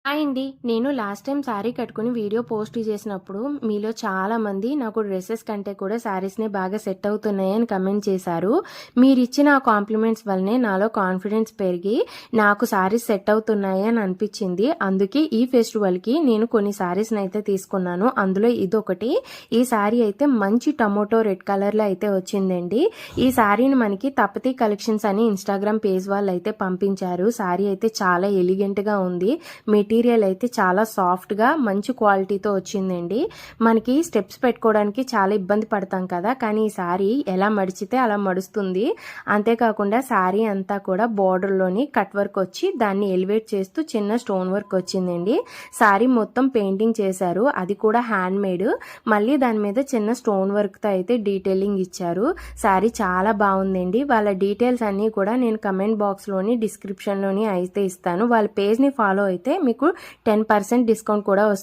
Hi అండి. నేను last time sari కట్టుకుని వీడియో పోస్ట్ చేసినప్పుడు మీలో చాలామంది నాకు డ్రెస్సెస్ కంటే కూడా శారీస్‌నే బాగా సెట్ అవుతున్నాయని కమెంట్ చేశారు. మీరిచ్చిన ఆ కాంప్లిమెంట్స్ వల్లనే నాలో కాన్ఫిడెన్స్ పెరిగి నాకు శారీస్ సెట్ అవుతున్నాయి అని అనిపించింది. అందుకే ఈ ఫెస్టివల్‌కి నేను కొన్ని శారీస్‌ని అయితే తీసుకున్నాను. అందులో ఇదొకటి. ఈ శారీ అయితే మంచి టమోటో రెడ్ కలర్‌లో అయితే వచ్చిందండి. ఈ శారీని మనకి తపతి కలెక్షన్స్ అని ఇన్‌స్టాగ్రామ్ పేజ్ వాళ్ళు అయితే పంపించారు. శారీ అయితే చాలా ఎలిగెంట్‌గా ఉంది. మెటీరియల్ అయితే చాలా సాఫ్ట్గా మంచి క్వాలిటీతో వచ్చిందండి. మనకి స్టెప్స్ పెట్టుకోవడానికి చాలా ఇబ్బంది పడతాం కదా, కానీ ఈ శారీ ఎలా మడిచితే అలా మడుస్తుంది. అంతేకాకుండా శారీ అంతా కూడా బోర్డర్లోని కట్ వర్క్ వచ్చి దాన్ని ఎలివేట్ చేస్తూ చిన్న స్టోన్ వర్క్ వచ్చిందండి. శారీ మొత్తం పెయింటింగ్ చేశారు, అది కూడా హ్యాండ్ మేడ్. మళ్ళీ దాని మీద చిన్న స్టోన్ వర్క్తో అయితే డీటెయిలింగ్ ఇచ్చారు. శారీ చాలా బాగుందండి. వాళ్ళ డీటెయిల్స్ అన్నీ కూడా నేను కమెంట్ బాక్స్లోని డిస్క్రిప్షన్లోని అయితే ఇస్తాను. వాళ్ళ పేజ్ని ఫాలో అయితే మీకు 10% డిస్కౌంట్ కూడా వస్తుంది.